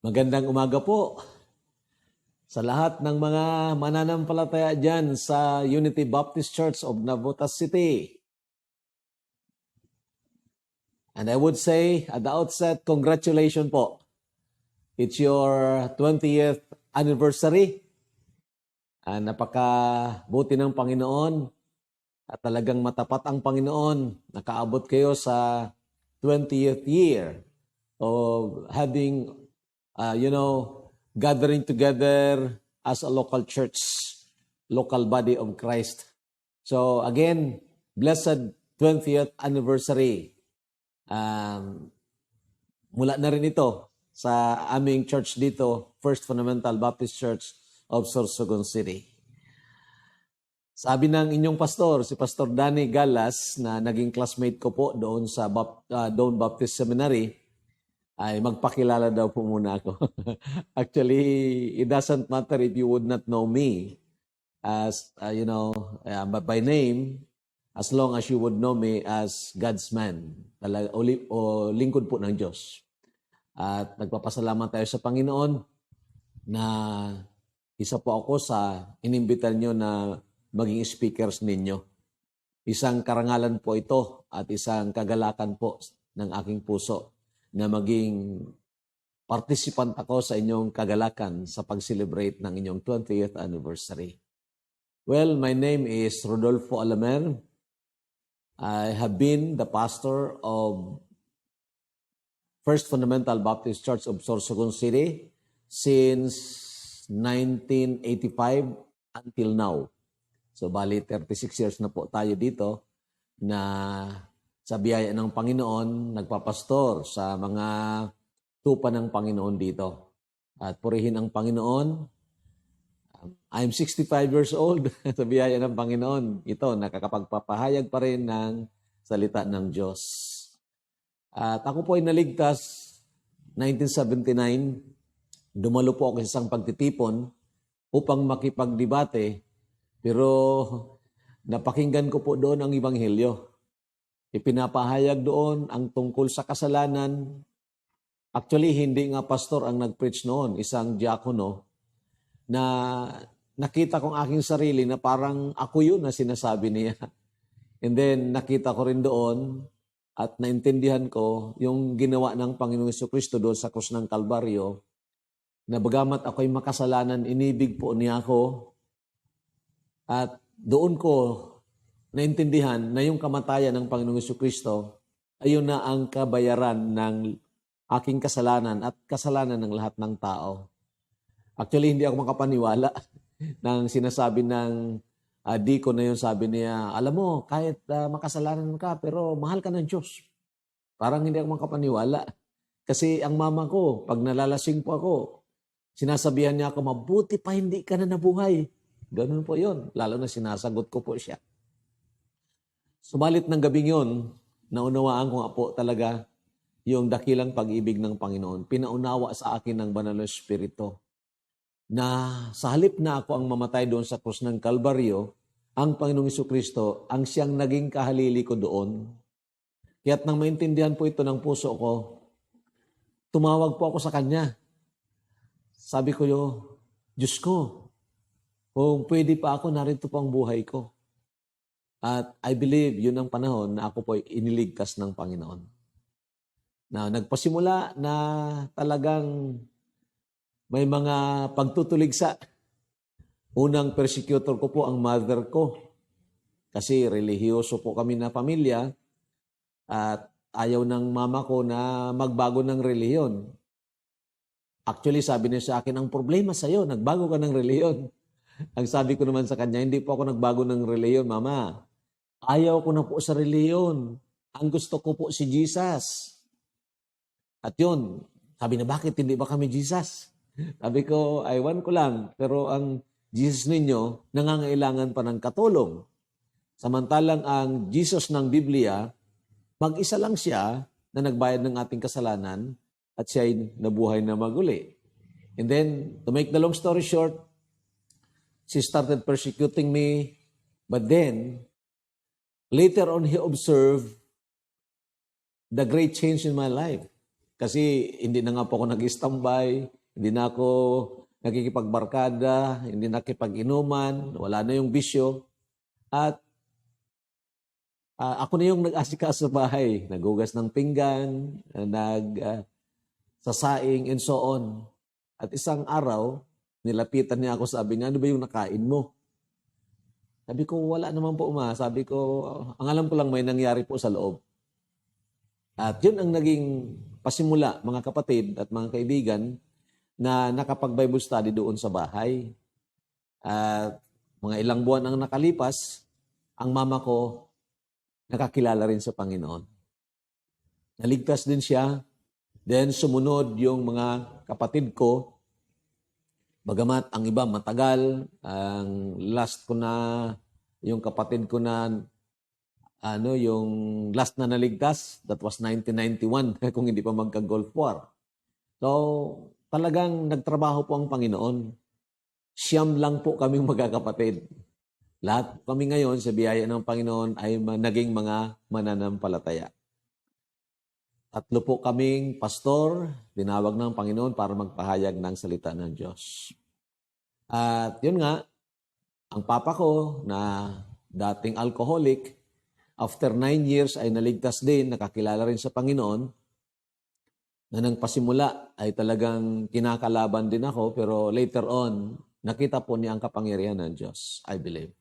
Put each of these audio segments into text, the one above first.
Magandang umaga po sa lahat ng mga mananampalataya dyan sa Unity Baptist Church of Navotas City. And I would say at the outset, congratulations po. It's your 20th anniversary. Napakabuti ng Panginoon at talagang matapat ang Panginoon. Nakaabot kayo sa 20th year of having gathering together as a local church, local body of Christ. So again, blessed 20th anniversary. Mula na rin ito sa aming church dito, First Fundamental Baptist Church of Sorsogon City. Sabi ng inyong pastor, si Pastor Danny Galas, na naging classmate ko po doon sa Doon Baptist Seminary, ay magpakilala daw po muna ako. Actually, it doesn't matter if you would not know me as, by name, as long as you would know me as God's man, o lingkod po ng Diyos. At nagpapasalamat tayo sa Panginoon na isa po ako sa inimbitan nyo na maging speakers ninyo. Isang karangalan po ito at isang kagalakan po ng aking puso na maging participant ako sa inyong kagalakan sa pag-celebrate ng inyong 20th anniversary. Well, my name is Rodolfo Alamer. I have been the pastor of First Fundamental Baptist Church of Sorsogon City since 1985 until now. So, bali 36 years na po tayo dito na sa biyaya ng Panginoon, nagpapastor sa mga tupa ng Panginoon dito. At purihin ang Panginoon. I'm 65 years old sa biyaya ng Panginoon. Ito, nakakapagpapahayag pa rin ng salita ng Diyos. At ako po ay naligtas 1979. Dumalo po ako sa isang pagtitipon upang makipagdebate. Pero napakinggan ko po doon ang Ebanghelyo. Ipinapahayag doon ang tungkol sa kasalanan. Actually, hindi nga pastor ang nag-preach noon, isang diakono, na nakita kong aking sarili na parang ako yun na sinasabi niya. And then, nakita ko rin doon at naintindihan ko yung ginawa ng Panginoong Jesucristo doon sa krus ng Kalbaryo, na bagamat ako'y makasalanan, inibig po niya ako. At doon ko naintindihan na yung kamatayan ng Panginoong Jesucristo ayun na ang kabayaran ng aking kasalanan at kasalanan ng lahat ng tao. Actually, hindi ako makapaniwala ng sinasabi ng deacon na yun. Sabi niya, alam mo, kahit makasalanan ka, pero mahal ka ng Diyos. Parang hindi ako makapaniwala. Kasi ang mama ko, pag nalalasing po ako, sinasabihan niya ako, mabuti pa hindi ka na nabuhay. Ganun po yun. Lalo na sinasagot ko po siya. Subalit ng gabing yun, naunawaan ko nga po talaga yung dakilang pag-ibig ng Panginoon. Pinaunawa sa akin ng Banal na Espiritu na sa halip na ako ang mamatay doon sa krus ng Kalbaryo, ang Panginoong Jesucristo ang siyang naging kahalili ko doon. Kaya't nang maintindihan po ito ng puso ko, tumawag po ako sa Kanya. Sabi ko, Diyos ko, kung pwede pa ako, narito po ang buhay ko. At I believe yun ang panahon na ako po iniligtas ng Panginoon. Na nagpasimula na talagang may mga pagtutuligsa. Unang persecutor ko po ang mother ko. Kasi relihiyoso po kami na pamilya at ayaw ng mama ko na magbago ng relihiyon. Actually, sabi niya sa akin, ang problema sa'yo, nagbago ka ng relihiyon. Ang sabi ko naman sa kanya, hindi po ako nagbago ng relihiyon, Mama. Ayaw ko na po sa relihiyon. Ang gusto ko po si Jesus. At yun, sabi na, bakit hindi ba kami Jesus? Sabi ko, aywan ko lang. Pero ang Jesus ninyo, nangangailangan pa ng katulong. Samantalang ang Jesus ng Biblia, mag-isa lang siya na nagbayad ng ating kasalanan at siya ay nabuhay na maguli. And then, to make the long story short, she started persecuting me, but then, later on, he observed the great change in my life. Kasi hindi na nga po ako nag-standby, hindi na ako nakikipagbarkada, hindi nakikipag-inuman, wala na yung bisyo. At ako na yung nag-asikaso sa bahay, nagugas ng pinggan, sasaing, and so on. At isang araw, nilapitan niya ako, sabi niya, ano ba yung nakain mo? Sabi ko, wala naman po, ma. Sabi ko, ang alam ko lang may nangyari po sa loob. At yun ang naging pasimula, mga kapatid at mga kaibigan, na nakapag-Bible study doon sa bahay. At mga ilang buwan ang nakalipas, ang mama ko nakakilala rin sa Panginoon. Naligtas din siya. Then sumunod yung mga kapatid ko. Bagamat ang iba matagal, ang last ko na, yung kapatid ko na, yung last na naligtas, that was 1991, kung hindi pa magka-Gulf War. So, talagang nagtrabaho po ang Panginoon. Siyam lang po kaming magkakapatid. Lahat kami ngayon sa biyaya ng Panginoon ay naging mga mananampalataya. Tatlo po kaming pastor, tinawag ng Panginoon para magpahayag ng salita ng Diyos. At yun nga, ang papa ko na dating alcoholic, after 9 years ay naligtas din, nakakilala rin sa Panginoon, na nang pasimula ay talagang kinakalaban din ako, pero later on, nakita po niya ang kapangyarihan ng Diyos, I believe.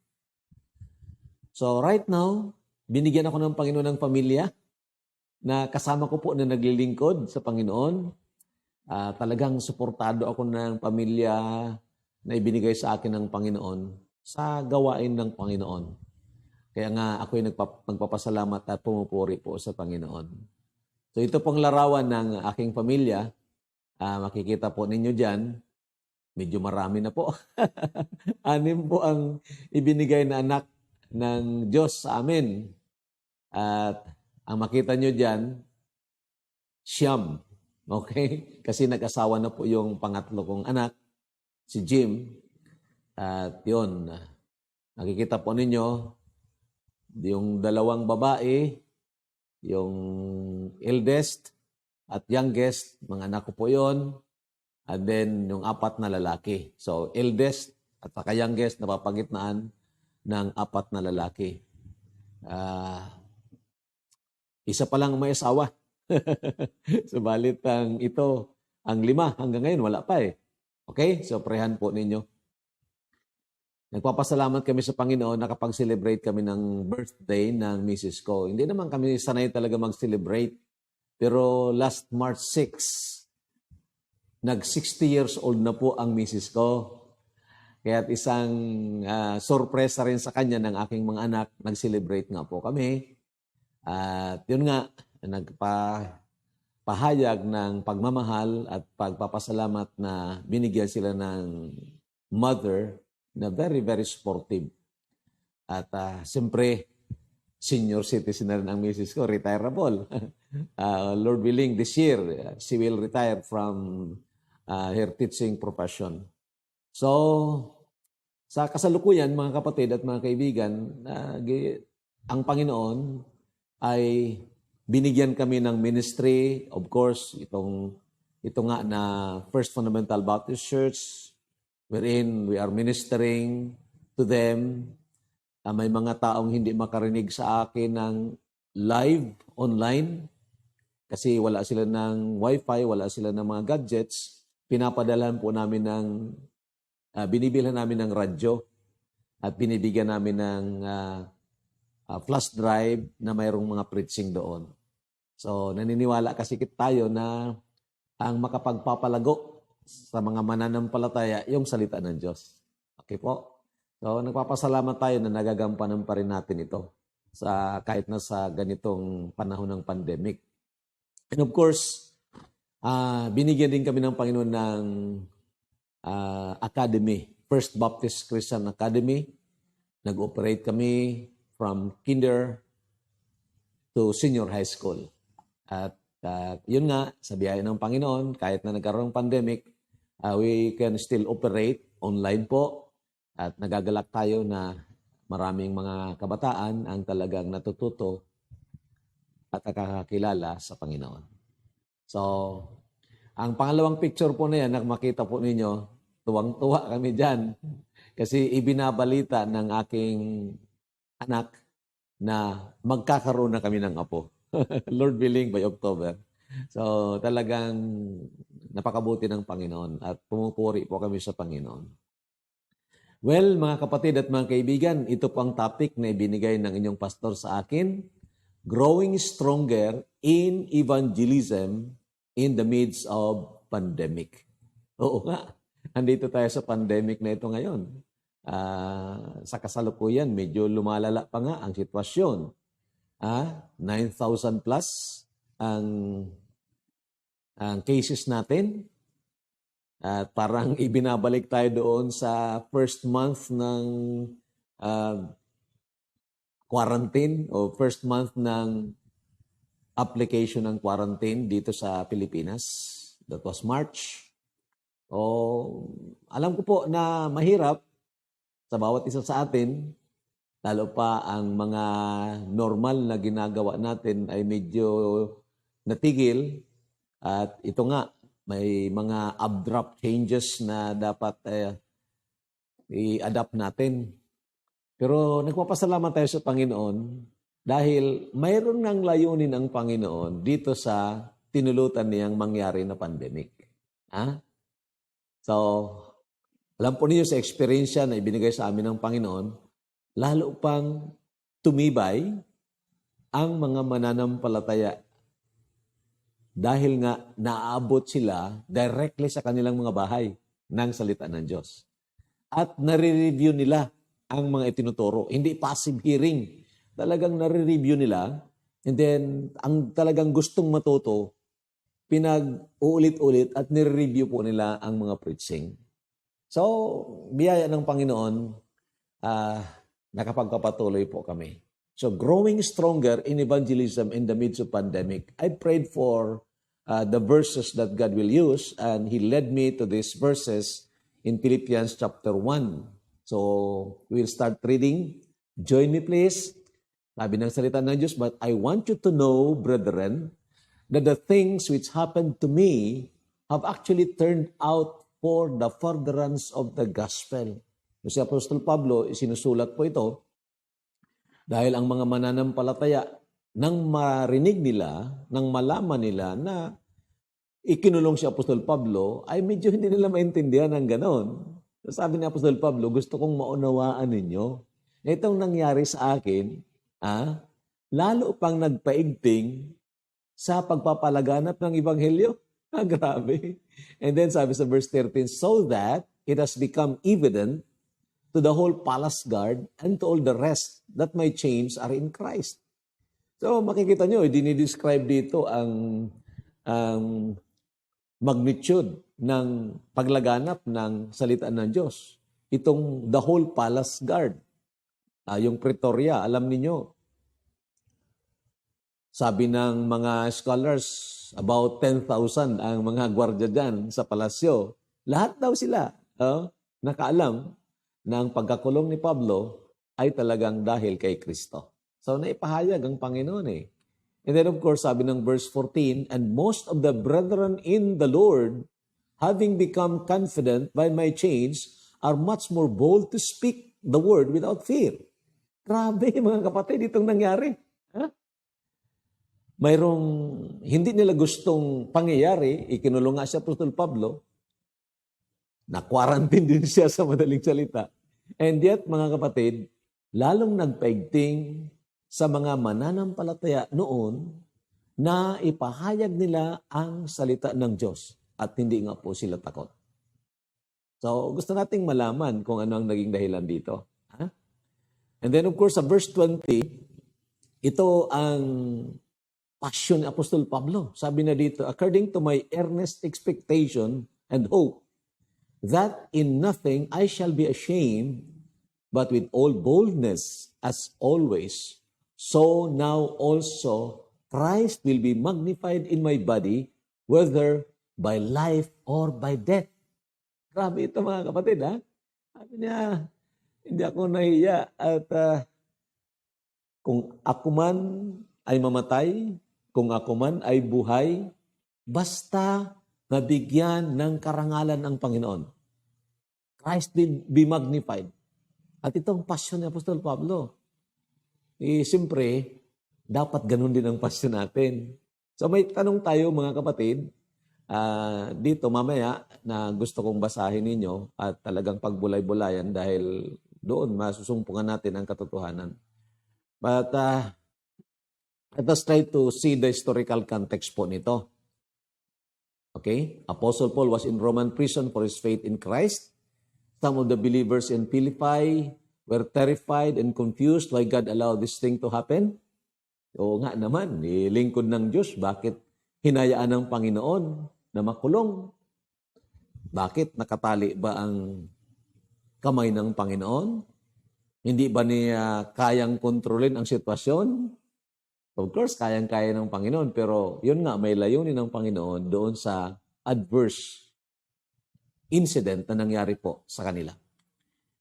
So right now, binigyan ako ng Panginoon ng pamilya na kasama ko po na naglilingkod sa Panginoon. Talagang suportado ako ng pamilya na ibinigay sa akin ng Panginoon sa gawain ng Panginoon. Kaya nga ako'y nagpapasalamat at pumupuri po sa Panginoon. So ito pong larawan ng aking pamilya. Makikita po ninyo dyan. Medyo marami na po. 6 po ang ibinigay na anak ng Diyos sa amin. At ang makita nyo dyan, siyam. Okay? Kasi nag-asawa na po yung pangatlo kong anak, si Jim. At yun, nakikita po ninyo, yung 2 babae, yung eldest at youngest, mga anak ko po yun. And then, yung 4 na lalaki. So, eldest at saka youngest, napapagitnaan ng 4 na lalaki. Isa pa lang may asawa. Subalit ito, ang 5 hanggang ngayon, wala pa eh. Okay? So, prehan po ninyo. Nagpapasalamat kami sa Panginoon na kapag celebrate kami ng birthday ng Mrs. ko. Hindi naman kami sanay talaga mag-celebrate. Pero last March 6, nag-60 years old na po ang Mrs. ko. Kaya't isang sorpresa rin sa kanya ng aking mga anak, nag-celebrate nga po kami. At yun nga, nagpahayag ng pagmamahal at pagpapasalamat na binigyan sila ng mother na very, very supportive. At siyempre, senior citizen na rin ang misis ko, retireable. Lord willing, this year, she will retire from her teaching profession. So, sa kasalukuyan, mga kapatid at mga kaibigan, ang Panginoon ay binigyan kami ng ministry. Of course, ito nga na First Fundamental Baptist Church, wherein we are ministering to them. May mga taong hindi makarinig sa akin ng live, online, kasi wala sila ng wifi, wala sila ng mga gadgets. Pinapadalan po namin binibilhan namin ng radyo at binibigyan namin ng flash drive na mayroong mga preaching doon. So, naniniwala kasi tayo na ang makapagpapalago sa mga mananampalataya yung salita ng Diyos. Okay po? So, nagpapasalamat tayo na nagagampanan pa rin natin ito kahit na sa ganitong panahon ng pandemic. And of course, binigyan din kami ng Panginoon ng academy, First Baptist Christian Academy. Nag-operate kami from kinder to senior high school. At yun nga, sa biyaya ng Panginoon, kahit na nagkaroon ng pandemic, we can still operate online po. At nagagalak tayo na maraming mga kabataan ang talagang natututo at nakakakilala sa Panginoon. So, ang pangalawang picture po na yan, na makita po ninyo, tuwang-tuwa kami dyan. Kasi ibinabalita ng aking anak na magkakaroon na kami ng apo. Lord willing, by October. So, talagang napakabuti ng Panginoon at pumupuri po kami sa Panginoon. Well, mga kapatid at mga kaibigan, ito po ang topic na ibinigay ng inyong pastor sa akin, Growing Stronger in Evangelism in the Midst of Pandemic. Oo nga, andito tayo sa pandemic na ito ngayon. Sa kasalukuyan, medyo lumalala pa nga ang sitwasyon. 9,000 plus ang cases natin. At parang ibinabalik tayo doon sa first month ng quarantine o first month ng application ng quarantine dito sa Pilipinas. That was March. Alam ko po na mahirap sa bawat isa sa atin, lalo pa ang mga normal na ginagawa natin ay medyo natigil. At ito nga, may mga abrupt changes na dapat i-adapt natin. Pero nagpapasalamat tayo sa Panginoon dahil mayroon ng layunin ang Panginoon dito sa tinulutan niyang mangyari na pandemic. So, alam po niyo sa experience na ibinigay sa amin ng Panginoon, lalo pang tumibay ang mga mananampalataya dahil nga naaabot sila directly sa kanilang mga bahay ng salita ng Diyos. At nare-review nila ang mga itinuturo. Hindi passive hearing. Talagang nare-review nila. And then, ang talagang gustong matuto, pinag-uulit-ulit at nire-review po nila ang mga preaching. So, biyaya ng Panginoon, nakapagpapatuloy po kami. So, growing stronger in evangelism in the midst of pandemic. I prayed for the verses that God will use, and He led me to these verses in Philippians chapter 1. So, we'll start reading. Join me please. Sabi ng salita ng Diyos, but I want you to know, brethren, that the things which happened to me have actually turned out for the furtherance of the gospel. Si Apostol Pablo, sinusulat po ito, dahil ang mga mananampalataya, nang marinig nila, nang malaman nila na ikinulong si Apostol Pablo, ay medyo hindi nila maintindihan ng ganon. Sabi ni Apostol Pablo, gusto kong maunawaan ninyo. Itong nangyari sa akin, lalo pang nagpaigting sa pagpapalaganap ng Ebanghelyo. Grabe. And then sabi sa verse 13, so that it has become evident to the whole palace guard and to all the rest that my chains are in Christ. So makikita nyo, dinidescribe dito ang magnitude ng paglaganap ng salita ng Diyos. Itong the whole palace guard, yung Pretoria, alam niyo, sabi ng mga scholars, about 10,000 ang mga gwardiya dyan sa palasyo. Lahat daw sila nakaalam na ang pagkakulong ni Pablo ay talagang dahil kay Kristo. So, naipahayag ang Panginoon eh. And then of course, sabi ng verse 14, and most of the brethren in the Lord, having become confident by my chains, are much more bold to speak the word without fear. Grabe mga kapatid, itong nangyari. Mayroong hindi nila gustong pangyayari, ikinulong nga si Apostol Pablo, na-quarantine din siya sa madaling salita. And yet, mga kapatid, lalong nagpaigting sa mga mananampalataya noon na ipahayag nila ang salita ng Diyos at hindi nga po sila takot. So, gusto nating malaman kung ano ang naging dahilan dito. And then, of course, sa verse 20, ito ang passion ni Apostol Pablo. Sabi na dito, according to my earnest expectation and hope, that in nothing I shall be ashamed, but with all boldness, as always, so now also Christ will be magnified in my body, whether by life or by death. Grabe ito mga kapatid, ha? Sabi niya, hindi ako nahiya at kung ako man ay mamatay, kung ako man ay buhay, basta nabigyan ng karangalan ang Panginoon. Christ be magnified. At itong passion ni Apostol Pablo, siyempre, dapat ganun din ang passion natin. So may tanong tayo mga kapatid, dito mamaya na gusto kong basahin ninyo at talagang pagbulay-bulayan dahil doon masusumpungan natin ang katotohanan. But let us try to see the historical context po nito. Okay? Apostle Paul was in Roman prison for his faith in Christ. Some of the believers in Philippi were terrified and confused why God allowed this thing to happen. Oo nga naman, lingkod ng Diyos, bakit hinayaan ng Panginoon na makulong? Bakit nakatali ba ang kamay ng Panginoon? Hindi ba niya kayang kontrolin ang sitwasyon? Of course, kayang-kaya ng Panginoon, pero yun nga, may layunin ng Panginoon doon sa adverse incident na nangyari po sa kanila.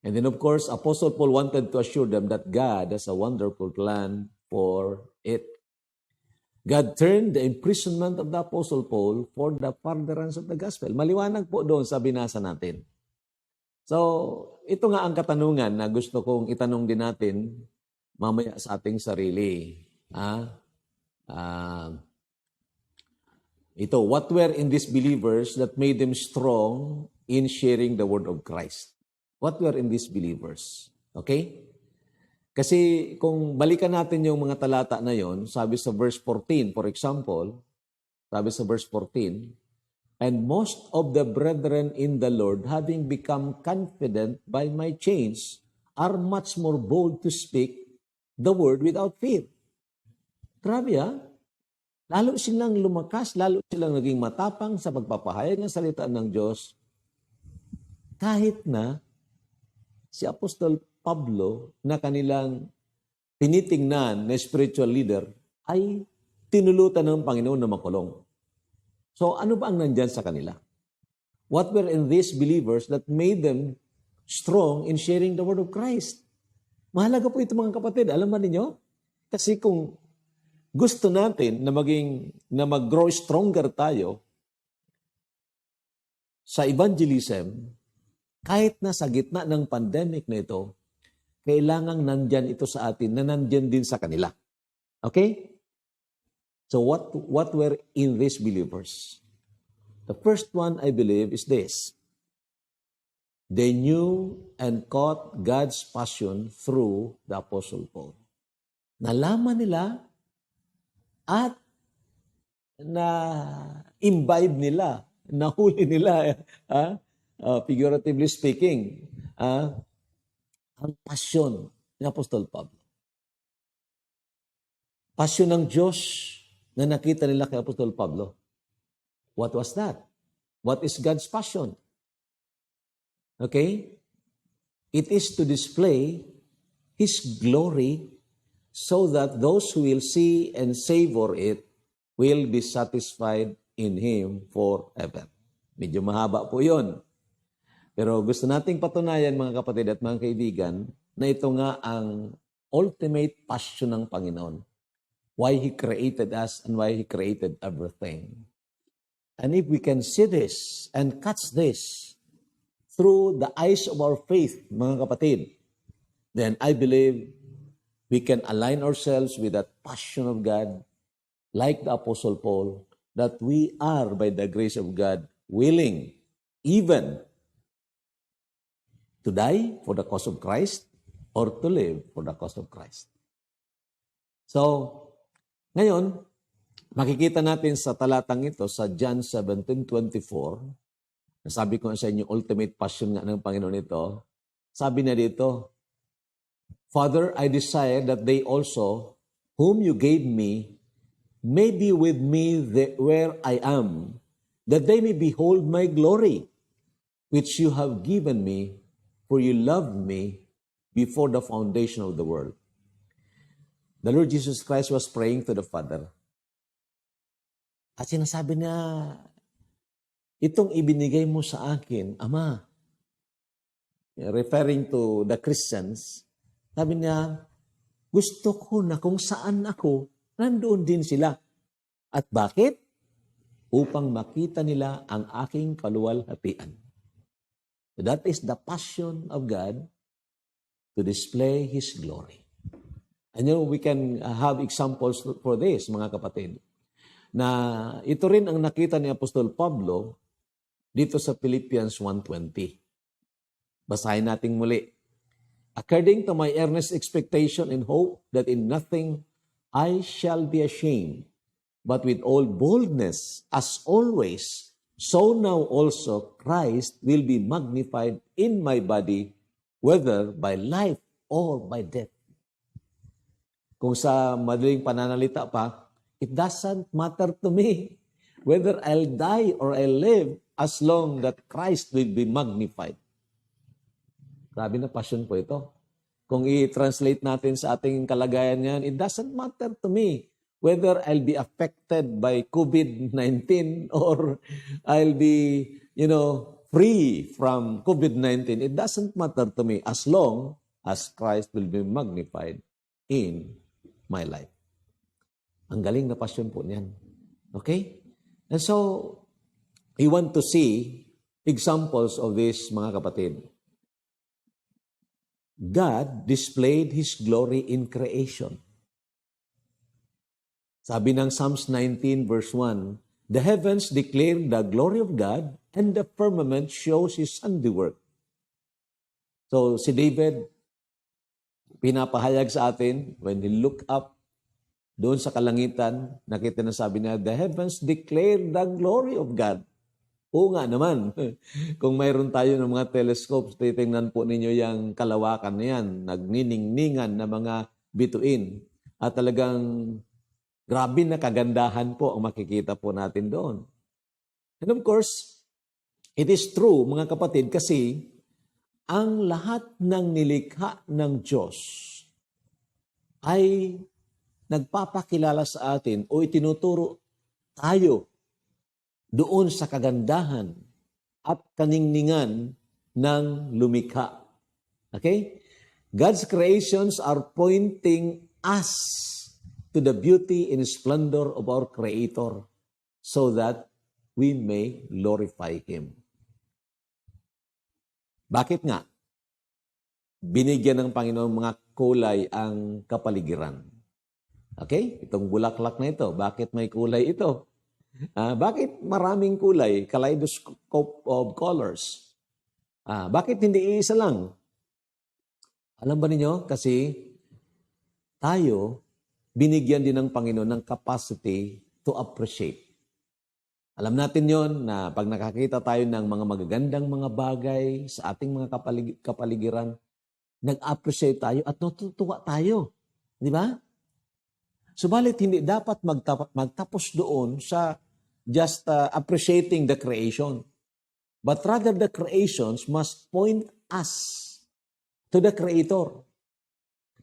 And then of course, Apostle Paul wanted to assure them that God has a wonderful plan for it. God turned the imprisonment of the Apostle Paul for the furtherance of the gospel. Maliwanag po doon sa binasa natin. So, ito nga ang katanungan na gusto kong itanong din natin mamaya sa ating sarili. Ito, what were in these believers that made them strong in sharing the word of Christ? What were in these believers? Okay? Kasi kung balikan natin yung mga talata na yon, sabi sa verse 14, for example, sabi sa verse 14, and most of the brethren in the Lord, having become confident by my chains, are much more bold to speak the word without fear. Grabe lalo silang lumakas, lalo silang naging matapang sa pagpapahayag ng salita ng Diyos, kahit na si Apostol Pablo na kanilang tinitingnan na spiritual leader ay tinulutan ng Panginoon na makulong. So ano ba ang nandyan sa kanila? What were in these believers that made them strong in sharing the word of Christ? Mahalaga po ito mga kapatid. Alam ba ninyo? Kasi kung gusto natin na mag-grow stronger tayo sa evangelism, kahit na sa gitna ng pandemic na ito, kailangang nandyan ito sa atin na nandyan din sa kanila. Okay? So what were in these believers? The first one, I believe, is this. They knew and caught God's passion through the Apostle Paul. Nalaman nila at na-imbibe nila, nahuli nila, figuratively speaking, ang pasyon ng Apostol Pablo. Pasyon ng Diyos na nakita nila kay Apostol Pablo. What was that? What is God's passion? Okay? It is to display His glory so that those who will see and savor it will be satisfied in Him forever. Medyo mahaba po yun. Pero gusto nating patunayan mga kapatid at mga kaibigan na ito nga ang ultimate passion ng Panginoon. Why He created us and why He created everything. And if we can see this and catch this through the eyes of our faith, mga kapatid, then I believe we can align ourselves with that passion of God, like the Apostle Paul, that we are, by the grace of God, willing even to die for the cause of Christ or to live for the cause of Christ. So, ngayon, makikita natin sa talatang ito sa John 17:24, nasabi ko sa inyo, ultimate passion nga ng Panginoon ito, sabi na dito, Father, I desire that they also, whom you gave me, may be with me where I am, that they may behold my glory, which you have given me, for you loved me before the foundation of the world. The Lord Jesus Christ was praying to the Father. At sinasabi niya, itong ibinigay mo sa akin, Ama, referring to the Christians, sabi niya, gusto ko na kung saan ako, nandoon din sila. At bakit? upang makita nila ang aking kaluwalhatian. So that is the passion of God to display His glory. And we can have examples for this, mga kapatid, na ito rin ang nakita ni Apostol Pablo dito sa Philippians 1:20. Basahin natin muli. According to my earnest expectation and hope that in nothing I shall be ashamed, but with all boldness, as always, so now also Christ will be magnified in my body, whether by life or by death. Kung sa madaling pananalita pa, it doesn't matter to me whether I'll die or I'll live as long that Christ will be magnified. Grabe na passion po ito. Kung i-translate natin sa ating kalagayan yan, it doesn't matter to me whether I'll be affected by COVID-19 or I'll be, free from COVID-19. It doesn't matter to me as long as Christ will be magnified in my life. Ang galing na passion po niyan. Okay? And so, we want to see examples of this, mga kapatid. God displayed His glory in creation. Sabi ng Psalms 19 verse 1, the heavens declare the glory of God and the firmament shows His handiwork. So si David, pinapahayag sa atin, when he look up doon sa kalangitan, nakita na sabi niya, the heavens declare the glory of God. Oo nga naman. Kung mayroon tayo ng mga telescopes, titingnan po ninyo yung kalawakan na yan, nagniningningan na mga bituin. At talagang grabe na kagandahan po ang makikita po natin doon. And of course, it is true, mga kapatid, kasi ang lahat ng nilikha ng Diyos ay nagpapakilala sa atin o itinuturo tayo doon sa kagandahan at kaningningan ng lumikha. Okay? God's creations are pointing us to the beauty and splendor of our Creator so that we may glorify Him. Bakit nga? Binigyan ng Panginoon mga kulay ang kapaligiran. Okay? Itong bulaklak na ito, bakit may kulay ito? Bakit maraming kulay, kaleidoscope of colors? Bakit hindi isa lang? Alam ba ninyo? Kasi tayo, binigyan din ng Panginoon ng capacity to appreciate. Alam natin yon na pag nakakita tayo ng mga magagandang mga bagay sa ating mga kapaligiran, nag-appreciate tayo at natutuwa tayo. Di ba? Subalit hindi dapat magtapos doon sa just appreciating the creation. But rather the creations must point us to the Creator.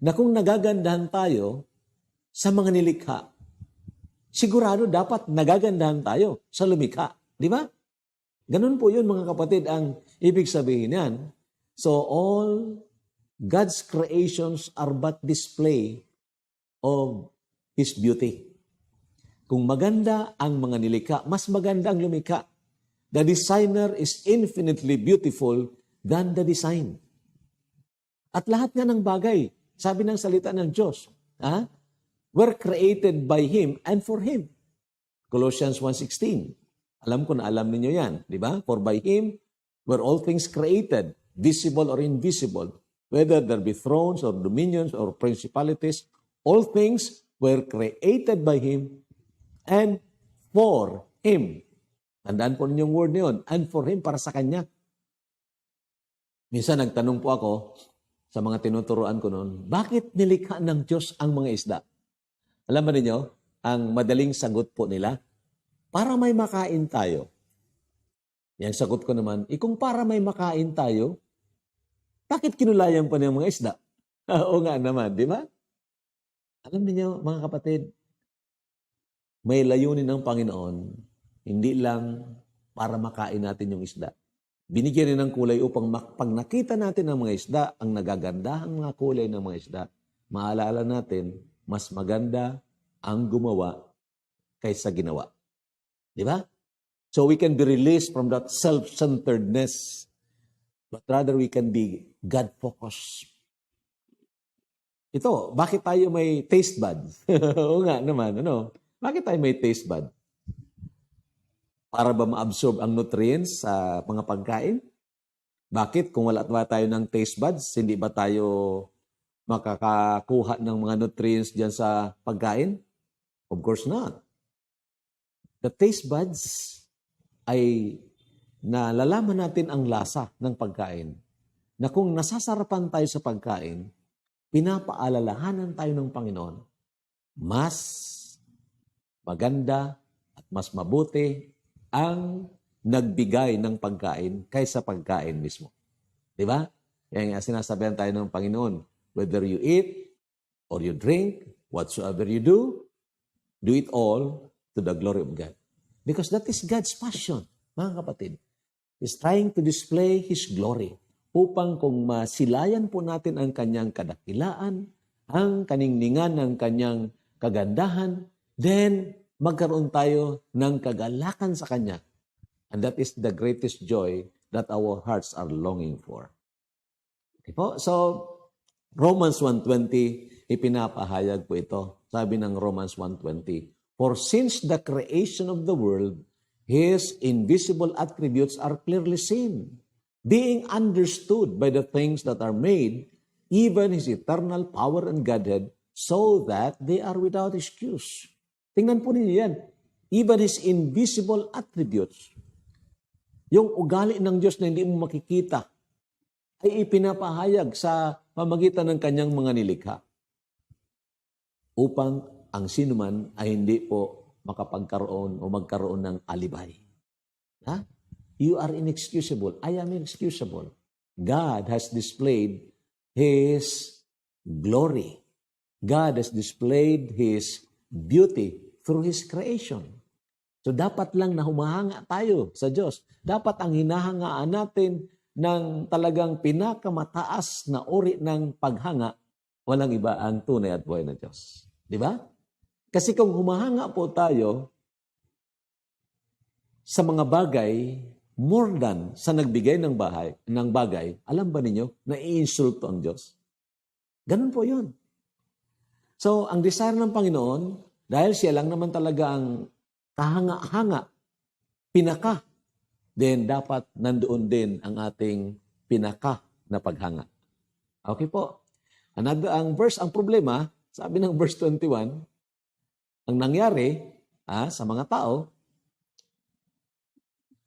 Na kung nagagandahan tayo sa mga nilikha, sigurado dapat nagagandahan tayo sa lumikha. Di ba? Ganun po yun, mga kapatid, ang ibig sabihin yan. So all God's creations are but display of His beauty. Kung maganda ang mga nilikha, mas maganda ang lumikha. The designer is infinitely beautiful than the design. At lahat nga ng bagay, sabi ng salita ng Diyos, were created by Him and for Him. Colossians 1:16. Alam ko na alam ninyo yan, di ba? For by Him were all things created, visible or invisible, whether there be thrones or dominions or principalities, all things were created by Him and for Him. Tandaan po ninyong word na yun, and for Him, para sa Kanya. Minsan nagtanong po ako sa mga tinuturuan ko noon, bakit nilikha ng Diyos ang mga isda? Alam ba ninyo, ang madaling sagot po nila, para may makain tayo. Yang sagot ko naman, kung para may makain tayo, bakit kinulayan pa ng mga isda? Oo nga naman, di ba? Alam niyo, mga kapatid, may layunin ng Panginoon, hindi lang para makain natin yung isda. Binigyan rin ng kulay upang pag nakita natin ang mga isda, ang nagagandahang mga kulay ng mga isda, maalala natin, mas maganda ang gumawa kaysa ginawa. Di ba? So we can be released from that self-centeredness. But rather we can be God-focused. Ito, bakit tayo may taste bud? Oo nga naman, ano? Bakit tayo may taste bud? Para ba ma-absorb ang nutrients sa mga pagkain? Bakit? Kung wala ba tayo ng taste buds, hindi ba tayo makakakuha ng mga nutrients dyan sa pagkain? Of course not. The taste buds ay nalalaman natin ang lasa ng pagkain. Na kung nasasarapan tayo sa pagkain, pinapaalalahanan tayo ng Panginoon, mas maganda at mas mabuti ang nagbigay ng pagkain kaysa pagkain mismo. Di ba? Yan nga sinasabihan tayo ng Panginoon, whether you eat or you drink, whatsoever you do it all to the glory of God. Because that is God's passion, mga kapatid. He's trying to display His glory upang kung masilayan po natin ang kanyang kadakilaan, ang kaningningan ng kanyang kagandahan, then magkaroon tayo ng kagalakan sa kanya. And that is the greatest joy that our hearts are longing for. Okay po? So, Romans 1:20, ipinapahayag po ito. Sabi ng Romans 1:20, for since the creation of the world, His invisible attributes are clearly seen, being understood by the things that are made, even His eternal power and Godhead, so that they are without excuse. Tingnan po ninyo yan. Even His invisible attributes. Yung ugali ng Diyos na hindi mo makikita, ay ipinapahayag sa pamagitan ng kanyang mga nilikha. Upang ang sinuman ay hindi po makapagkaroon o magkaroon ng alibay. Ha? You are inexcusable. I am inexcusable. God has displayed His glory. God has displayed His beauty through His creation. So dapat lang na humahanga tayo sa Diyos. Dapat ang hinahangaan natin ng talagang pinakamataas na uri ng paghanga, walang iba ang tunay at buhay na Diyos. Di ba? Kasi kung humahanga po tayo sa mga bagay, more than sa nagbigay ng bagay, alam ba ninyo na i-insulto ang Diyos? Ganun po yun. So, ang desire ng Panginoon, dahil siya lang naman talaga ang kahanga-hanga, pinaka, then dapat nandoon din ang ating pinaka na paghanga. Okay po. Ang problema, sabi ng verse 21, ang nangyari sa mga tao,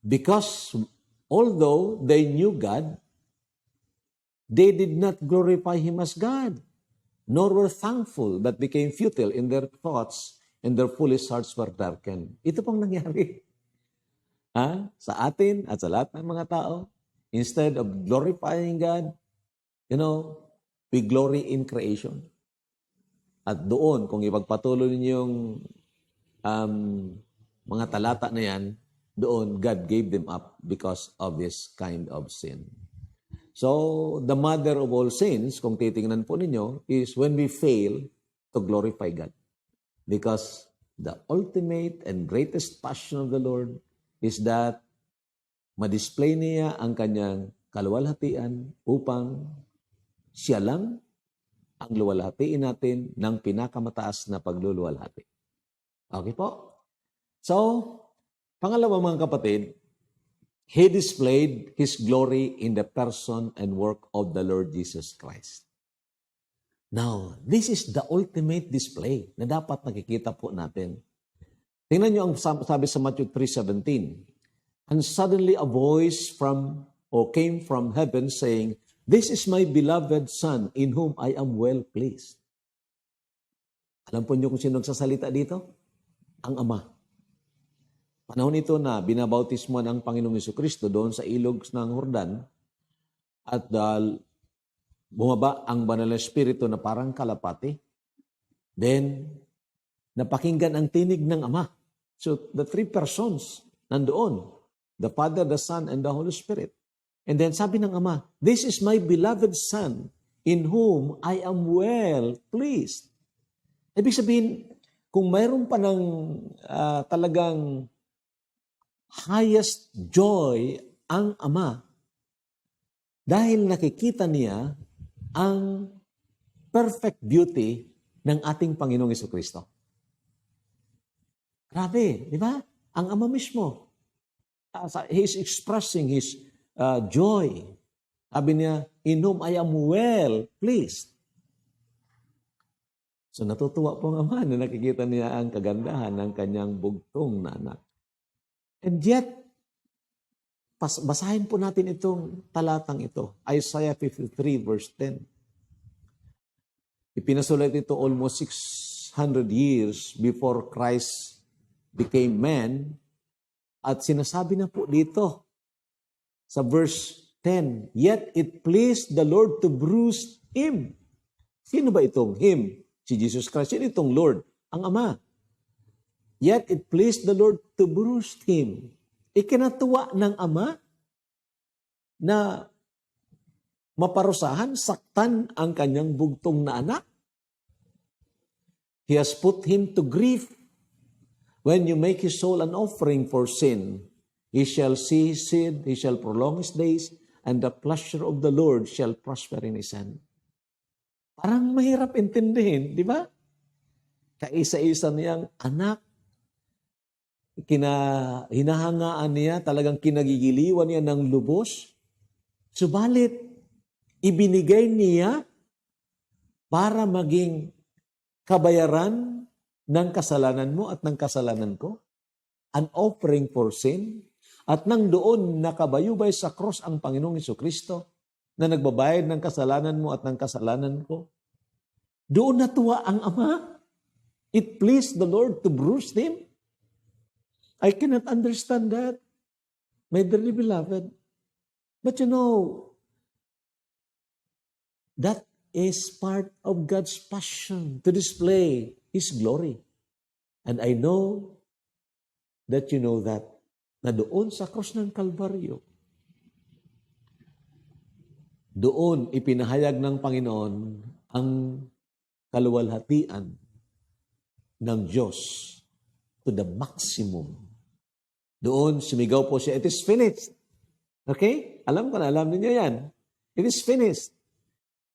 because although they knew God, they did not glorify Him as God, nor were thankful, but became futile in their thoughts, and their foolish hearts were darkened. Ito pong nangyari. Sa atin at sa lahat ng mga tao, instead of glorifying God, we glory in creation. At doon, kung ipagpatuloy ninyong mga talata na yan, doon, God gave them up because of this kind of sin. So, the mother of all sins, kung titingnan po ninyo, is when we fail to glorify God. Because the ultimate and greatest passion of the Lord is that ma-display niya ang kanyang kaluwalhatian upang siya lang ang luwalhatiin natin ng pinakamataas na pagluluwalhati. Okay po? So, pangalawa mga kapatid, He displayed His glory in the person and work of the Lord Jesus Christ. Now, this is the ultimate display na dapat nakikita po natin. Tingnan niyo ang sabi sa Matthew 3:17. And suddenly a voice came from heaven saying, "This is my beloved Son, in whom I am well pleased." Alam po niyo kung sino nagsasalita dito? Ang Ama. Panahon ito na binabautismo ng Panginoong Jesucristo doon sa ilog ng Jordan at bumaba ang banal na espiritu na parang kalapati. Then, napakinggan ang tinig ng Ama. So, the three persons nandoon. The Father, the Son, and the Holy Spirit. And then sabi ng Ama, "This is my beloved Son, in whom I am well pleased." Ibig sabihin, kung mayroon pa ng talagang highest joy ang Ama dahil nakikita niya ang perfect beauty ng ating Panginoong Jesucristo. Grabe, di ba? Ang Ama mismo, He's expressing His joy. Sabi niya, in whom I am well pleased. So natutuwa po ang Ama na nakikita niya ang kagandahan ng kanyang bugtong na anak. And yet, basahin po natin itong talatang ito. Isaiah 53 verse 10. Ipinasulat ito almost 600 years before Christ became man. At sinasabi na po dito sa verse 10, yet it pleased the Lord to bruise him. Sino ba itong him? Si Jesus Christ. Sino itong Lord? Ang Ama. Yet it pleased the Lord to bruise him. Ikinatuwa ng Ama na maparusahan, saktan ang kanyang bugtong na anak. He has put him to grief. When you make his soul an offering for sin, he shall see his seed, he shall prolong his days, and the pleasure of the Lord shall prosper in his hand. Parang mahirap intindihin, di ba? Kaisa-isa niyang anak, hinahangaan niya, talagang kinagigiliwan niya ng lubos. Subalit, ibinigay niya para maging kabayaran ng kasalanan mo at ng kasalanan ko, an offering for sin, at nang doon nakabayubay sa cross ang Panginoong Jesucristo na nagbabayad ng kasalanan mo at ng kasalanan ko. Doon natuwa ang Ama. It pleased the Lord to bruise him. I cannot understand that, my dearly beloved. But you know, that is part of God's passion to display His glory. And I know that you know that, na doon sa cross ng Kalbaryo, doon ipinahayag ng Panginoon ang kaluwalhatian ng Diyos to the maximum. Doon sumigaw po siya, it is finished. Okay? Alam ko na, alam niyo yan. It is finished.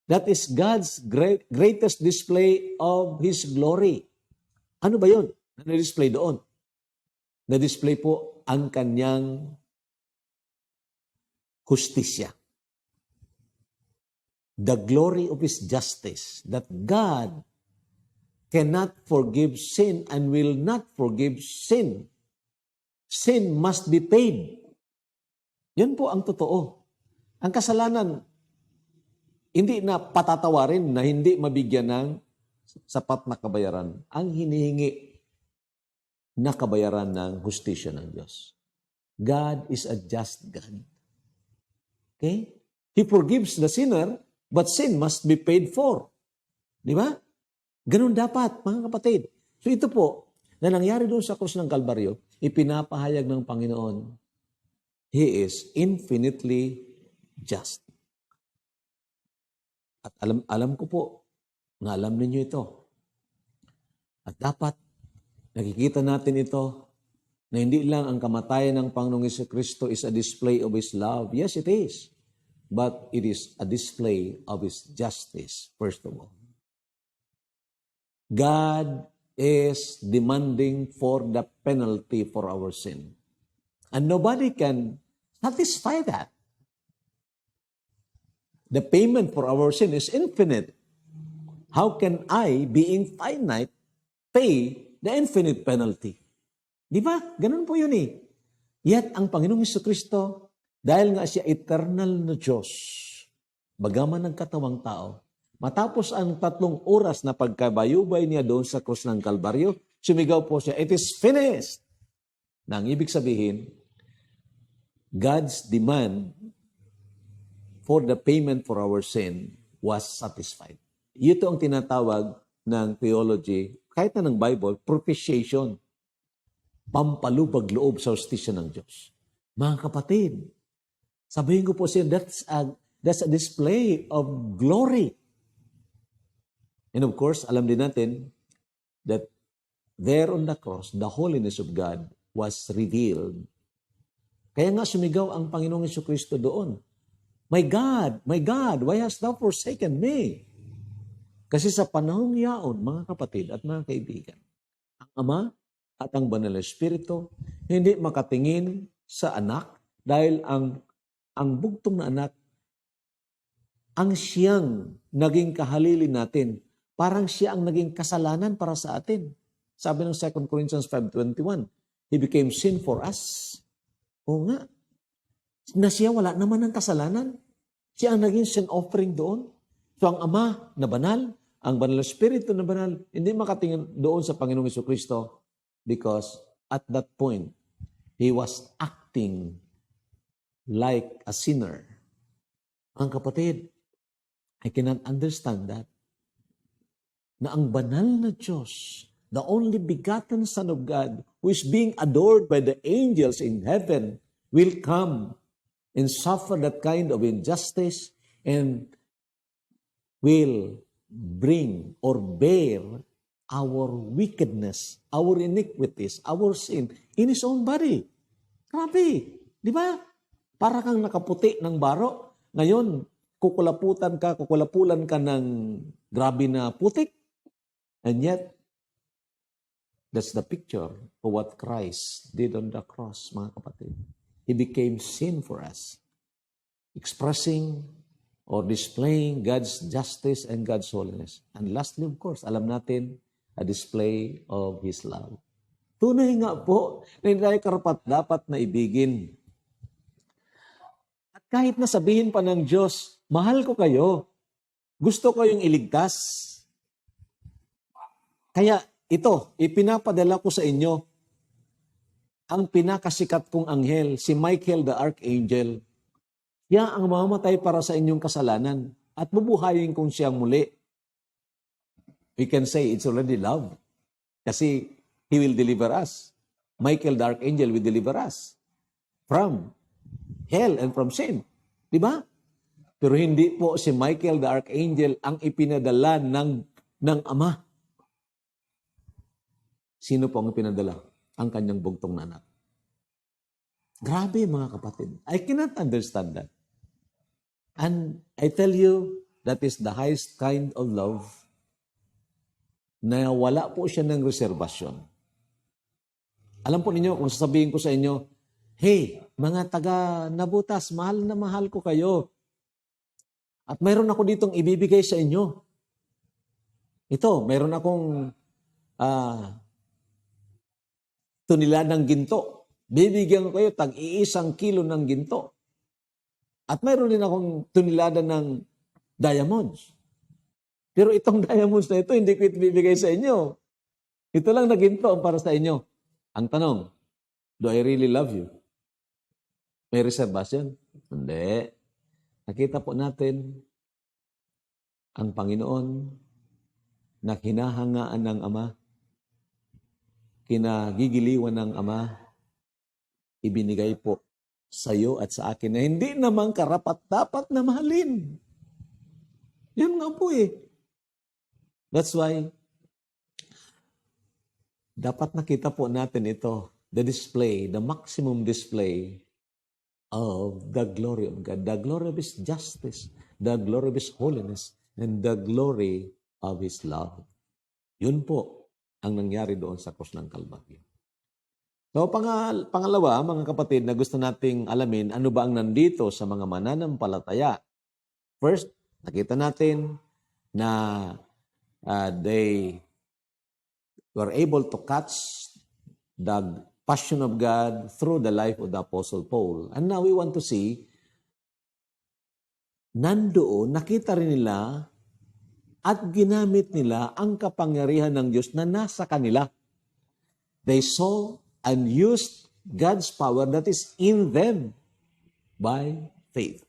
That is God's greatest display of His glory. Ano ba yun? Na-display doon. Na-display po ang kanyang justisya. The glory of His justice. That God cannot forgive sin and will not forgive sin. Sin must be paid. Yan po ang totoo. Ang kasalanan, hindi na patatawarin na hindi mabigyan ng sapat na kabayaran. Ang hinihingi na kabayaran ng hustisya ng Diyos. God is a just God. Okay? He forgives the sinner, but sin must be paid for. Di ba? Ganun dapat, mga kapatid. So ito po, na nangyari doon sa krus ng Kalbaryo, ipinapahayag ng Panginoon, He is infinitely just. At alam ko po, na alam ninyo ito. At dapat, nakikita natin ito, na hindi lang ang kamatayan ng Panginoong Jesucristo is a display of His love. Yes, it is. But it is a display of His justice, first of all. God is demanding for the penalty for our sin. And nobody can satisfy that. The payment for our sin is infinite. How can I, being finite, pay the infinite penalty? Di ba? Ganun po yun eh. Yet, ang Panginoong Jesucristo, dahil nga siya eternal na Diyos, bagaman ng katawang tao, matapos ang 3 oras na pagkabayubay niya doon sa krus ng Kalbaryo, sumigaw po siya, it is finished! Nang ibig sabihin, God's demand for the payment for our sin was satisfied. Ito ang tinatawag ng theology, kahit na ng Bible, propitiation. Pampalubag loob sa hustisya ng Diyos. Mga kapatid, sabihin ko po siya, that's a display of glory. And of course, alam din natin that there on the cross, the holiness of God was revealed Kaya nga sumigaw ang Panginoong Jesucristo doon. My God, why hast thou forsaken me? Kasi sa panahong yaon, mga kapatid at mga kaibigan, ang Ama at ang Banal na Espiritu hindi makatingin sa anak dahil ang bugtong na anak ang siyang naging kahalili natin. Parang siya ang naging kasalanan para sa atin. Sabi ng 2 Corinthians 5:21, He became sin for us. Oo nga. Na siya wala naman ng kasalanan. Siya ang naging sin offering doon. So ang Ama na banal, ang Banal na Espiritu na banal, hindi makatingin doon sa Panginoong Jesucristo because at that point, He was acting like a sinner. Ang kapatid, I cannot understand that. Na ang banal na Diyos, the only begotten Son of God, who is being adored by the angels in heaven, will come and suffer that kind of injustice and will bring or bear our wickedness, our iniquities, our sin in His own body. Grabe, di ba? Para kang nakaputi ng baro. Ngayon, kukulapulan ka ng grabe na putik. And yet, that's the picture of what Christ did on the cross, mga kapatid. He became sin for us, expressing or displaying God's justice and God's holiness. And lastly, of course, alam natin, a display of His love. Tunay nga po na hindi tayo karapat-dapat na ibigin. At kahit na sabihin pa ng Diyos, mahal ko kayo, gusto ko yung iligtas. Kaya ito, ipinapadala ko sa inyo ang pinakasikat kong anghel, si Michael the Archangel. Siya ang mamamatay para sa inyong kasalanan at bubuhayin kong siyang muli. We can say it's already love kasi He will deliver us. Michael the Archangel will deliver us from hell and from sin. Di ba? Pero hindi po si Michael the Archangel ang ipinadala ng Ama. Sino po ang ipinadala? Ang kanyang bugtong na anak. Grabe mga kapatid. I cannot understand that. And I tell you, that is the highest kind of love na wala po siya ng reservasyon. Alam po ninyo, kung sasabihin ko sa inyo, hey, mga taga Nabutas, mahal na mahal ko kayo. At mayroon ako ditong ibibigay sa inyo. Ito, mayroon akong tuniladang ginto. Bibigyan ko kayo tag-1 kilo ng ginto. At mayroon din akong tunilada ng diamonds. Pero itong diamonds na ito, hindi ko ito bibigay sa inyo. Ito lang na ginto para sa inyo. Ang tanong, do I really love you? May reservation? Hindi. Nakita po natin ang Panginoon na hinahangaan ng Ama, kinagigiliwan ng Ama, ibinigay po sa iyo at sa akin na hindi naman karapat-dapat na mahalin. Yan nga po eh. That's why, dapat nakita po natin ito, the display, the maximum display of the glory of God, the glory of His justice, the glory of His holiness, and the glory of His love. Yun po ang nangyari doon sa krus ng Kalbaryo. So, pangalawa, mga kapatid, na gusto nating alamin, ano ba ang nandito sa mga mananampalataya? First, nakita natin na they were able to catch the passion of God through the life of the Apostle Paul. And now we want to see, nandoon, nakita rin nila at ginamit nila ang kapangyarihan ng Diyos na nasa kanila. They saw and used God's power that is in them by faith.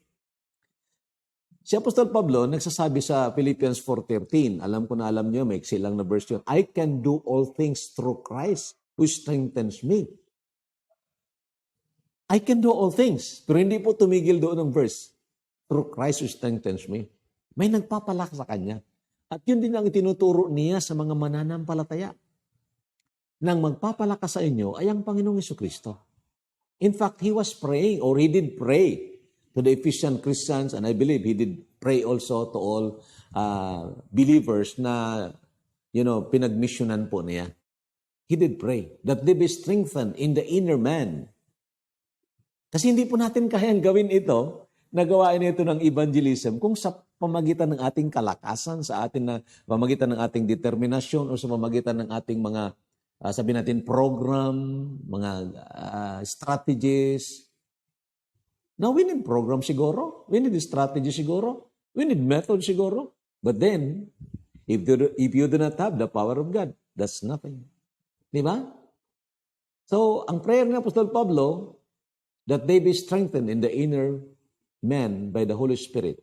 Si Apostol Pablo nagsasabi sa Philippians 4:13, alam niyo, may silang na verse yun, I can do all things through Christ who strengthens me. I can do all things. Pero hindi po tumigil doon ang verse. Through Christ who strengthens me. May nagpapalakas sa kanya. At yun din ang itinuturo niya sa mga mananampalataya. Nang magpapalakas sa inyo ay ang Panginoong Jesucristo. In fact, he was praying, or he did pray to the Ephesian Christians, and I believe he did pray also to all believers na, pinagmissionan po niya. He did pray that they be strengthened in the inner man. Kasi hindi po natin kayang gawin ito, nagawain ito ng evangelism, kung sa pamagitan ng ating kalakasan, sa atin na pamagitan ng ating determinasyon, o sa pamagitan ng ating mga, sabi natin, program, mga strategies. Now, we need program siguro. We need strategy siguro. We need method siguro. But then, if you do not have the power of God, that's nothing. Di ba? So, ang prayer ni Apostol Pablo, that they be strengthened in the inner man by the Holy Spirit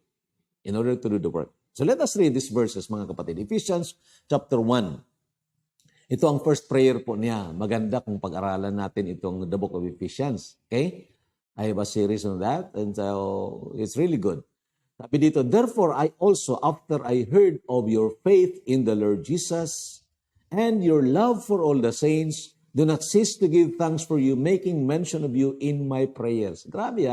in order to do the work. So let us read these verses, mga kapatid. Ephesians chapter 1. Ito ang first prayer po niya. Maganda kung pag-aralan natin itong the book of Ephesians. Okay? I have a series on that, and so it's really good. Sabi dito, therefore I also, after I heard of your faith in the Lord Jesus and your love for all the saints, do not cease to give thanks for you, making mention of you in my prayers. Grabe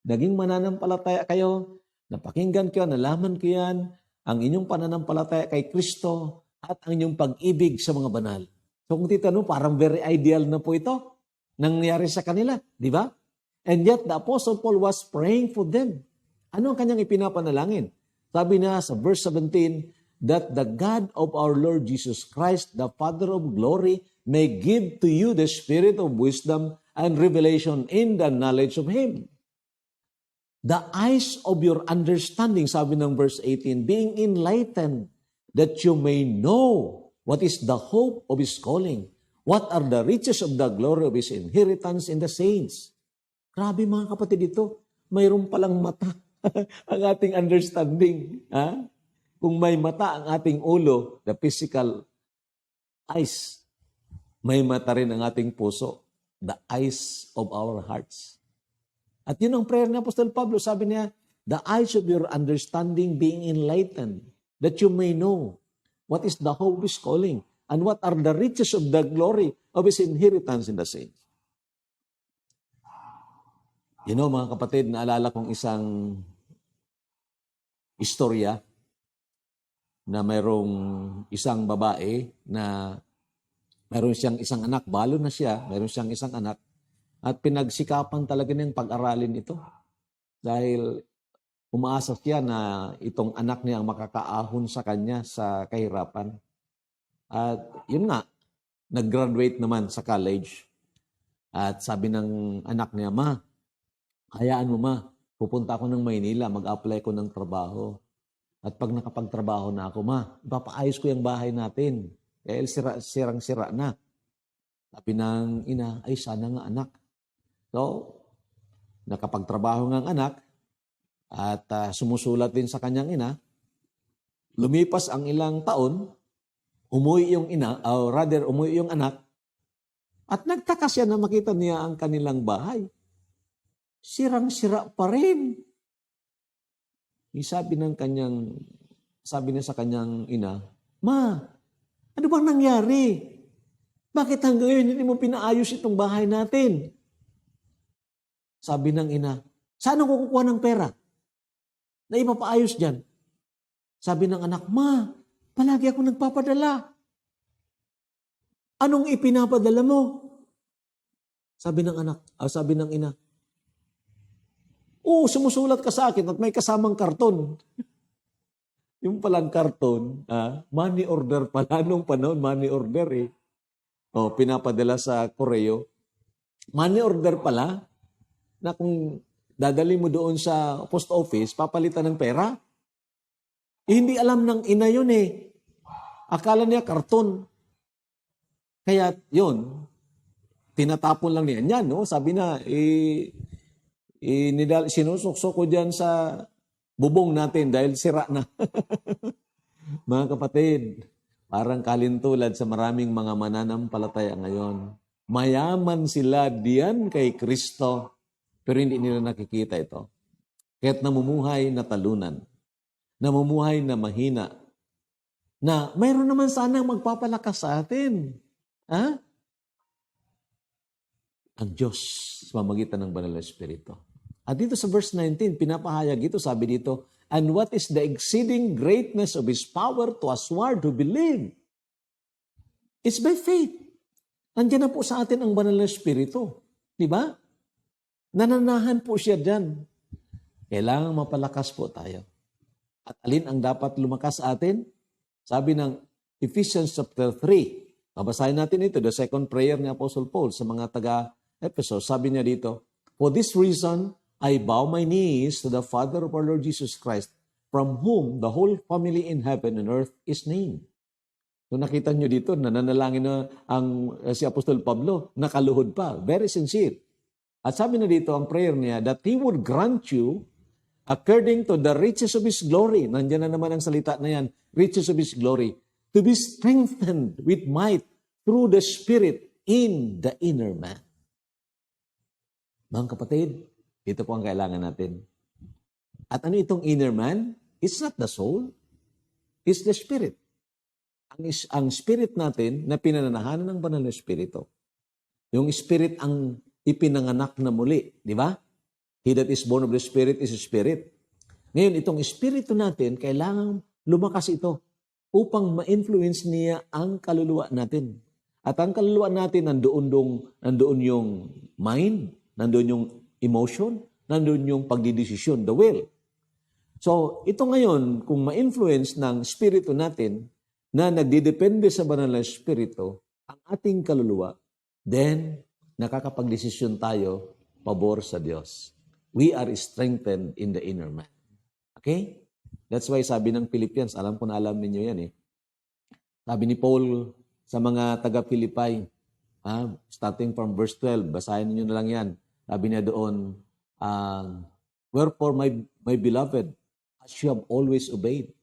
naging mananampalataya kayo, napakinggan ko, nalaman ko yan, ang inyong pananampalataya kay Kristo at ang inyong pag-ibig sa mga banal. So kung titanong, parang very ideal na po ito, nangyari sa kanila, di ba? And yet, the Apostle Paul was praying for them. Ano ang kanyang ipinapanalangin? Sabi na sa verse 17, that the God of our Lord Jesus Christ, the Father of glory, may give to you the spirit of wisdom and revelation in the knowledge of Him. The eyes of your understanding, sabi ng verse 18, being enlightened, that you may know what is the hope of His calling, what are the riches of the glory of His inheritance in the saints. Grabe mga kapatid, ito, mayroon palang mata ang ating understanding. Ha? Kung may mata ang ating ulo, the physical eyes, may mata rin ang ating puso, the eyes of our hearts. At yun ang prayer ni Apostol Pablo, sabi niya, the eyes of your understanding being enlightened, that you may know what is the hope of His calling, and what are the riches of the glory of His inheritance in the saints. Mga kapatid, naalala kong isang istorya na mayroong isang babae na mayroon siyang isang anak, balo na siya, mayroon siyang isang anak, at pinagsikapan talaga niyang pag-aralin ito. Dahil umaasa siya na itong anak niya ang makakaahon sa kanya sa kahirapan. At yun nga, nag-graduate naman sa college. At sabi ng anak niya, ma, hayaan mo ma, pupunta ako ng Maynila, mag-apply ko ng trabaho. At pag nakapagtrabaho na ako, ma, ipapaayos ko yung bahay natin. Dahil sirang-sira na. Sabi ng ina, ay sana nga anak. So, nakapagtrabaho ng anak at sumusulat din sa kanyang ina. Lumipas ang ilang taon, umuwi yung ina, or rather umuwi yung anak, at nagtaka siya na makita niya ang kanilang bahay. Sirang-sira pa rin. Sabi niya sa kanyang ina, ma, ano bang nangyari? Bakit hanggang ngayon hindi mo pinaayos itong bahay natin? Sabi ng ina, saan ako kukuha ng pera na ipapaayos dyan? Sabi ng anak, ma, palagi ako nagpapadala. Anong ipinapadala mo? Sabi ng ina, sumusulat ka sa akin at may kasamang karton. Yung palang karton, money order pala. Nung panahon, money order eh. Pinapadala sa koreo. Money order pala na kung dadali mo doon sa post office, papalitan ng pera. Hindi alam ng ina yun eh. Akala niya karton. Kaya yun, tinatapon lang niya. Yan, no? Sabi na, sinusuksok ko dyan sa bubong natin dahil sira na. Mga kapatid, parang kalintulad sa maraming mga mananampalataya ngayon. Mayaman sila diyan kay Kristo, pero hindi nila nakikita ito. Kaya't namumuhay na talunan, namumuhay na mahina, na mayroon naman sana magpapalakas sa atin. Ha? ang Diyos sa pamamagitan ng Banal na Espiritu. At dito sa verse 19, pinapahayag ito, sabi dito, and what is the exceeding greatness of His power to usward who believe? It's by faith. Nandiyan na po sa atin ang Banal na Espiritu. Di ba? Nananahan po siya dyan. Kailangan mapalakas po tayo. At alin ang dapat lumakas sa atin? Sabi ng Ephesians chapter 3. Babasahin natin ito, the second prayer ni Apostle Paul sa mga taga-Ephesus. Sabi niya dito, for this reason, I bow my knees to the Father of our Lord Jesus Christ, from whom the whole family in heaven and earth is named. So nakita nyo dito, nananalangin na si Apostol Pablo, nakaluhod pa. Very sincere. At sabi na dito, ang prayer niya, that He would grant you, according to the riches of His glory. Nandiyan na naman ang salita na yan, riches of His glory, to be strengthened with might through the Spirit in the inner man. Mga kapatid, ito po ang kailangan natin. At ano itong inner man? It's not the soul. It's the spirit. Ang spirit natin na pinananahanan ng Banal na Espiritu. Yung spirit ang ipinanganak na muli. Di ba? He that is born of the Spirit is a spirit. Ngayon, itong espiritu natin, kailangan lumakas ito upang ma-influence niya ang kaluluwa natin. At ang kaluluwa natin, nandoon yung mind, nandoon yung emotion, nandoon yung pagdidesisyon, the will. So, ito ngayon, kung ma-influence ng spirito natin na nagdidepende sa Banal na Espiritu, ang ating kaluluwa, then nakakapagdesisyon tayo pabor sa Diyos. We are strengthened in the inner man. Okay? That's why sabi ng Philippians, alam ko na alam ninyo yan eh. Sabi ni Paul sa mga taga-Pilipay, starting from verse 12, basahin niyo na lang yan. Sabi niya doon, wherefore my beloved, as you have always obeyed,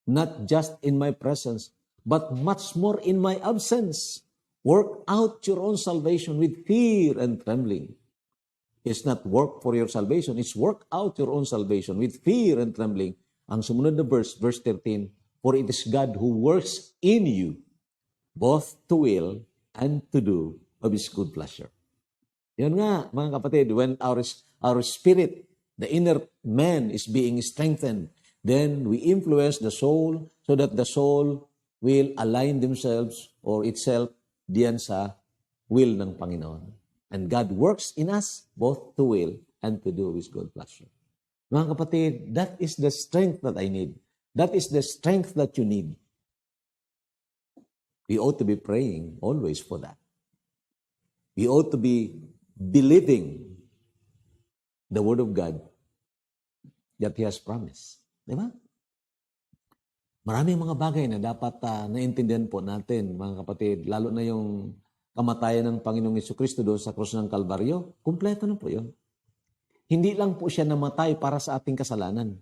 not just in my presence, but much more in my absence, work out your own salvation with fear and trembling. It's not work for your salvation, it's work out your own salvation with fear and trembling. Ang sumunod na verse 13, for it is God who works in you, both to will and to do of His good pleasure. Yun nga, mga kapatid, when our spirit, the inner man is being strengthened, then we influence the soul so that the soul will align themselves or itself diyan sa will ng Panginoon. And God works in us both to will and to do His good pleasure. Mga kapatid, that is the strength that I need. That is the strength that you need. We ought to be praying always for that. We ought to be believing the Word of God that He has promised. Di ba? Maraming mga bagay na dapat naintindihan po natin, mga kapatid, lalo na yung kamatayan ng Panginoong Jesucristo doon sa krus ng Kalbaryo, kumpleto na po yun. Hindi lang po siya namatay para sa ating kasalanan.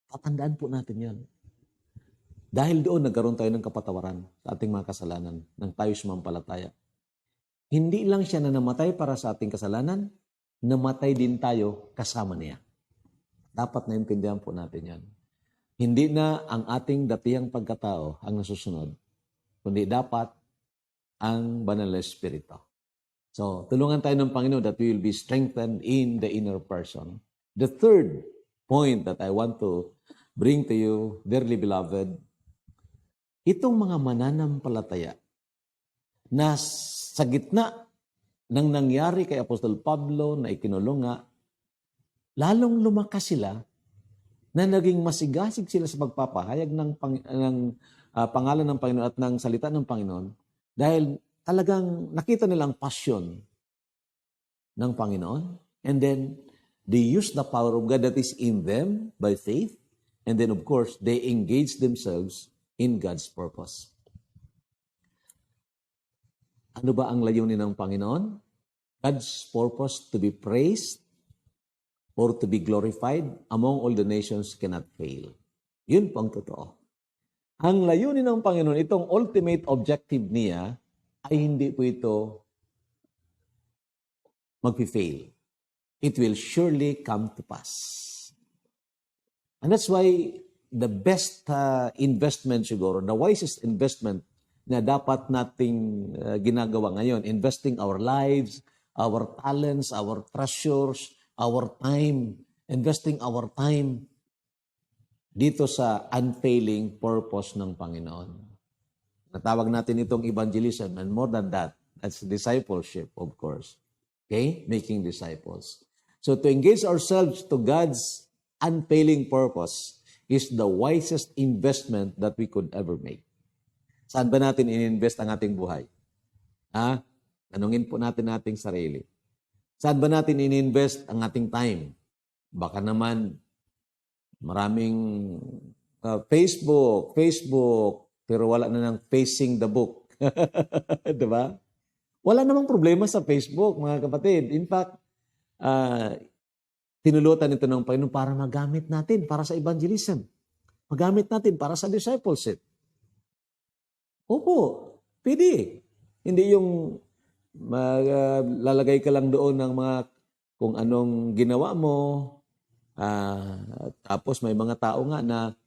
Tatandaan po natin yan. Dahil doon, nagkaroon tayo ng kapatawaran sa ating mga kasalanan nang tayo sumampalataya. Hindi lang siya na namatay para sa ating kasalanan, namatay din tayo kasama niya. Dapat naintindihan po natin yan. Hindi na ang ating datihang pagkatao ang nasusunod, kundi dapat ang Banal na Espiritu. So, tulungan tayo ng Panginoon that we will be strengthened in the inner person. The third point that I want to bring to you, dearly beloved, itong mga mananampalataya na sa gitna ng nangyari kay Apostol Pablo na ikinulong nga, lalong lumakas sila na naging masigasig sila sa pagpapahayag ng pangalan ng Panginoon at ng salita ng Panginoon dahil talagang nakita nilang passion ng Panginoon. And then, they use the power of God that is in them by faith. And then, of course, they engage themselves in God's purpose. Ano ba ang layunin ng Panginoon? God's purpose to be praised or to be glorified among all the nations cannot fail. Yun po ang totoo. Ang layunin ng Panginoon, itong ultimate objective niya, ay hindi po ito mag-fail. It will surely come to pass. And that's why the best investment siguro, the wisest investment na dapat nating ginagawa ngayon. Investing our lives, our talents, our treasures, our time. Investing our time dito sa unfailing purpose ng Panginoon. Natawag natin itong evangelism, and more than that, that's discipleship, of course. Okay? Making disciples. So to engage ourselves to God's unfailing purpose is the wisest investment that we could ever make. Saan ba natin in-invest ang ating buhay? Tanungin po natin ating sarili. Saan ba natin in-invest ang ating time? Baka naman maraming Facebook, pero wala na ng facing the book. Diba? Wala namang problema sa Facebook, mga kapatid. In fact, tinulutan ito ng Panginoon para magamit natin para sa evangelism. Magamit natin para sa discipleship. Opo, pwede. Hindi yung lalagay ka lang doon ng mga kung anong ginawa mo, tapos may mga tao nga na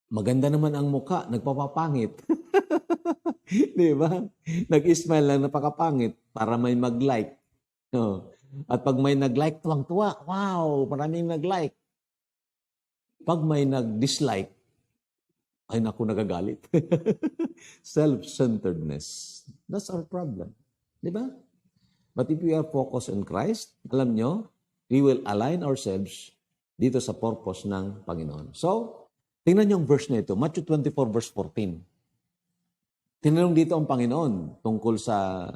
maganda naman ang muka, nagpapapangit. Di ba? Nag-smile lang, napakapangit para may mag-like. No. At pag may nag-like, tuwang-tuwa. Wow, maraming nag-like. Pag may nag-dislike, ay naku, nagagalit. Self-centeredness. That's our problem. Di ba? But if we are focused on Christ, alam nyo, we will align ourselves dito sa purpose ng Panginoon. So, tingnan nyo ang verse na ito, Matthew 24 verse 14. Tinanong dito ang Panginoon tungkol sa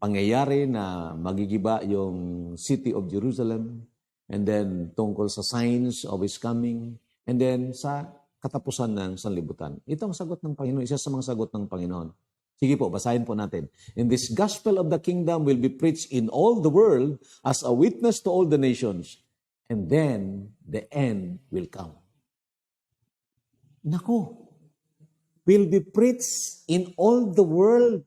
pangyayari na magigiba yung city of Jerusalem, and then tungkol sa signs of His coming, and then sa katapusan ng sanlibutan. Ito ang sagot ng Panginoon, isa sa mga sagot ng Panginoon. Sige po, basahin po natin. And this gospel of the kingdom will be preached in all the world as a witness to all the nations, and then the end will come. Naku, will be preached in all the world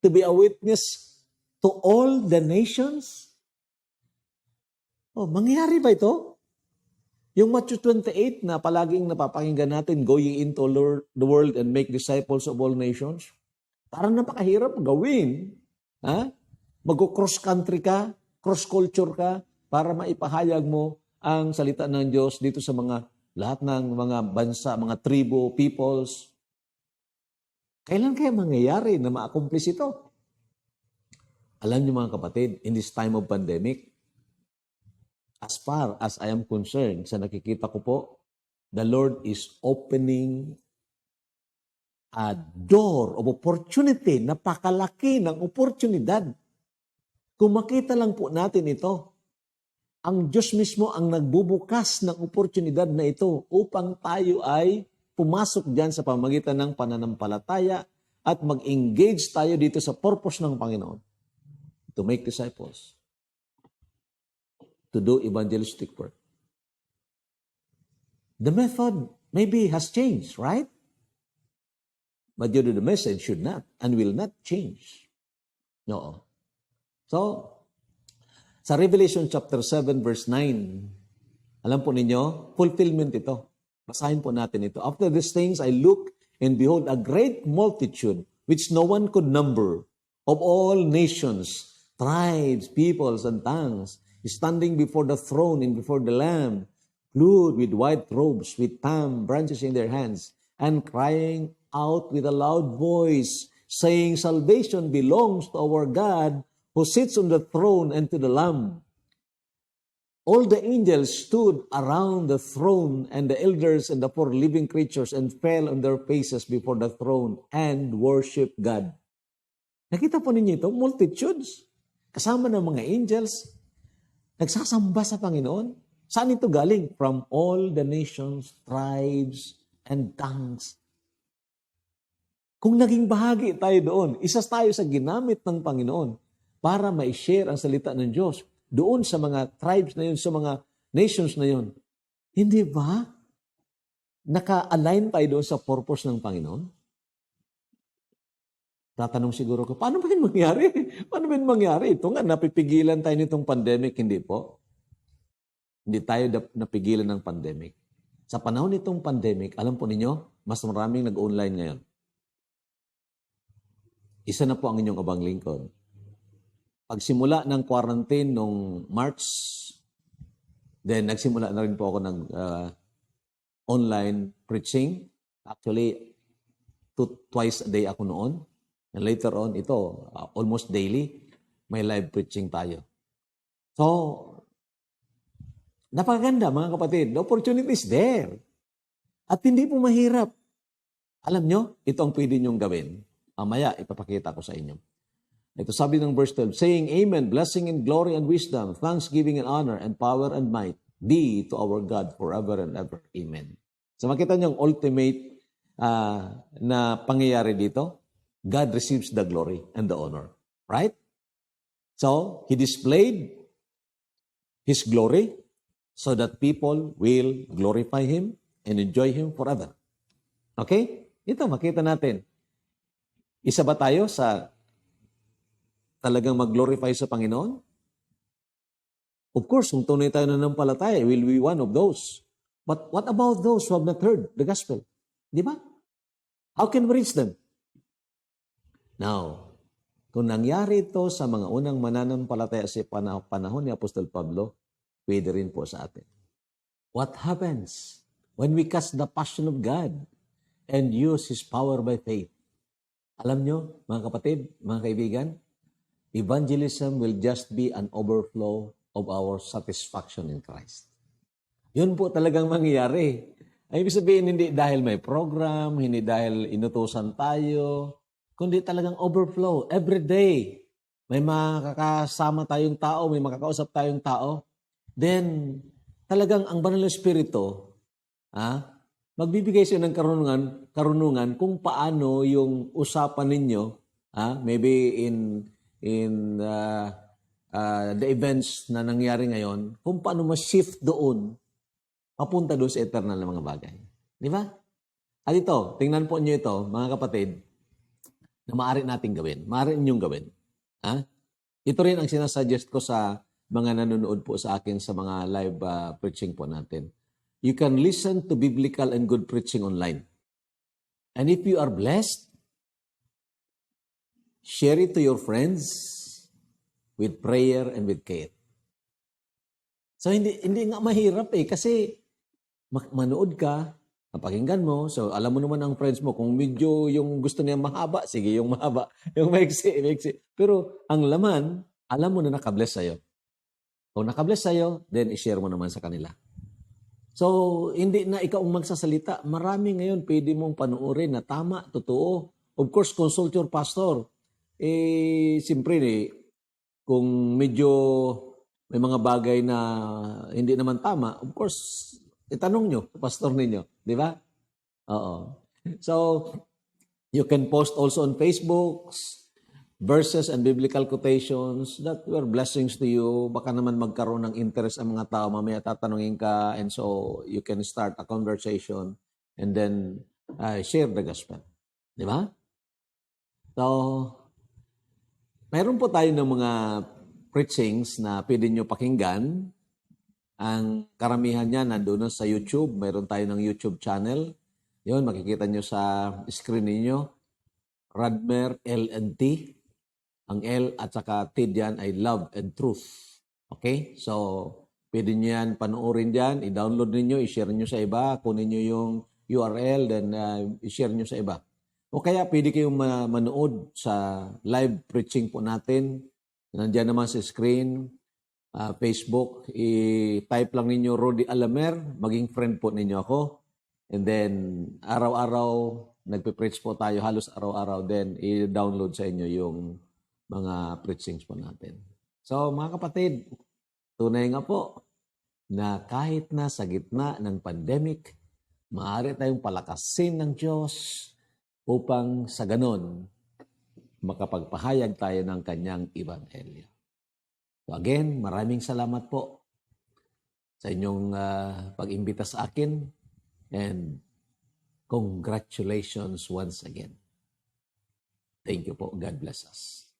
to be a witness to all the nations? Oh, mangyayari ba ito? Yung Matthew 28 na palaging napapakinggan natin, going into the world and make disciples of all nations, parang napakahirap gawin. Mag-cross country ka, cross culture ka, para maipahayag mo ang salita ng Diyos dito sa lahat ng mga bansa, mga tribo, peoples. Kailan kaya mangyayari na ma-accomplish ito? Alam niyo mga kapatid, in this time of pandemic, as far as I am concerned, sa nakikita ko po, the Lord is opening a door of opportunity, napakalaki ng oportunidad. Kung makita lang po natin ito, ang Diyos mismo ang nagbubukas ng oportunidad na ito upang tayo ay pumasok dyan sa pamagitan ng pananampalataya at mag-engage tayo dito sa purpose ng Panginoon. To make disciples. To do evangelistic work. The method maybe has changed, right? But the message should not and will not change. No. So, sa Revelation chapter 7 verse 9, alam po ninyo, fulfillment ito. Basahin po natin ito. After these things I looked, and behold, a great multitude, which no one could number, of all nations, tribes, peoples, and tongues, standing before the throne and before the Lamb, clothed with white robes, with palm branches in their hands, and crying out with a loud voice, saying, Salvation belongs to our God, who sits on the throne, and to the Lamb. All the angels stood around the throne, and the elders and the four living creatures, and fell on their faces before the throne, and worshiped God. Nakita po ninyo ito? Multitudes. Kasama ng mga angels. Nagsasamba sa Panginoon. Saan ito galing? From all the nations, tribes, and tongues. Kung naging bahagi tayo doon, isa tayo sa ginamit ng Panginoon para ma-share ang salita ng Diyos doon sa mga tribes na yun, sa mga nations na yun. Hindi ba? Naka-align tayo doon sa purpose ng Panginoon? Tatanong siguro ko, paano ba yun mangyari? Paano ba yun mangyari? Ito nga, napipigilan tayo nitong pandemic, hindi po? Hindi tayo napigilan ng pandemic. Sa panahon nitong pandemic, alam po ninyo, mas maraming nag-online ngayon. Isa na po ang inyong abang lingkod. Pagsimula ng quarantine nung March, then nagsimula na rin po ako ng online preaching. Actually, twice a day ako noon. And later on, ito, almost daily, may live preaching tayo. So, napakaganda mga kapatid. The opportunity is there. At hindi po mahirap. Alam nyo, ito ang pwede nyong gawin. Mamaya, ipapakita ko sa inyo. Ito sabi ng verse 12, saying, Amen, blessing and glory and wisdom, thanksgiving and honor and power and might be to our God forever and ever. Amen. So makita nyo ang ultimate na pangyayari dito. God receives the glory and the honor. Right? So, He displayed His glory so that people will glorify Him and enjoy Him forever. Okay? Ito, makita natin. Isa ba tayo sa talagang mag-glorify sa Panginoon? Of course, kung tunay tayo nanampalataya, will be one of those. But what about those who have not heard the gospel? Di ba? How can we reach them? Now, kung nangyari ito sa mga unang mananampalataya sa panahon ni Apostol Pablo, pwede rin po sa atin. What happens when we catch the passion of God and use His power by faith? Alam nyo, mga kapatid, mga kaibigan, evangelism will just be an overflow of our satisfaction in Christ. Yun po talagang mangyayari. Ay, ibig sabihin, hindi dahil may program, hindi dahil inutusan tayo, kundi talagang overflow. Every day, may makakasama tayong tao, may makakausap tayong tao. Then, talagang ang Banal na Espiritu, magbibigay siya ng karunungan kung paano yung usapan ninyo, maybe in the events na nangyari ngayon, kung paano ma-shift doon, papunta doon sa eternal na mga bagay. Di ba? At ito, tingnan po nyo ito, mga kapatid, na maaari natin gawin. Maaari ninyong gawin. Ito rin ang sinasuggest ko sa mga nanonood po sa akin sa mga live preaching po natin. You can listen to biblical and good preaching online. And if you are blessed, share it to your friends with prayer and with care. So hindi nga mahirap kasi manood ka, napakinggan mo, so alam mo naman ang friends mo, kung medyo yung gusto niya mahaba, sige yung mahaba, yung maiksi. Pero ang laman, alam mo na nakabless sa'yo. Kung nakabless sa'yo, then i-share mo naman sa kanila. So, hindi na ikaw ang magsasalita. Marami ngayon pwede mong panuorin na tama, totoo. Of course, consult your pastor. Siyempre, kung medyo may mga bagay na hindi naman tama, of course, itanong nyo, pastor ninyo. Di ba? Oo. So, you can post also on Facebook verses and biblical quotations that were blessings to you. Baka naman magkaroon ng interest ang mga tao. Mamaya tatanungin ka and so you can start a conversation and then share the gospel. Di ba? So, mayroon po tayo ng mga preachings na pwede nyo pakinggan. Ang karamihan niya nandun sa YouTube. Mayroon tayo ng YouTube channel. Yun, makikita nyo sa screen ninyo. Radmer L&T. Ang L at saka T diyan ay Love and Truth. Okay? So, pwede nyo yan panoorin dyan. I-download ninyo, i-share nyo sa iba. Kunin nyo yung URL, then i-share nyo sa iba. O kaya pwede kayong manood sa live preaching po natin. Nandiyan naman sa screen, Facebook. I-type lang ninyo Rody Alamer. Maging friend po ninyo ako. And then, araw-araw, nagpe-preach po tayo. Halos araw-araw. Then, i-download sa inyo yung mga preachings po natin. So, mga kapatid, tunay nga po na kahit na sa gitna ng pandemic, maaari tayong palakasin ng Diyos upang sa ganon, makapagpahayag tayo ng kanyang ebanghelyo. So again, maraming salamat po sa inyong pag-imbita sa akin and congratulations once again. Thank you po. God bless us.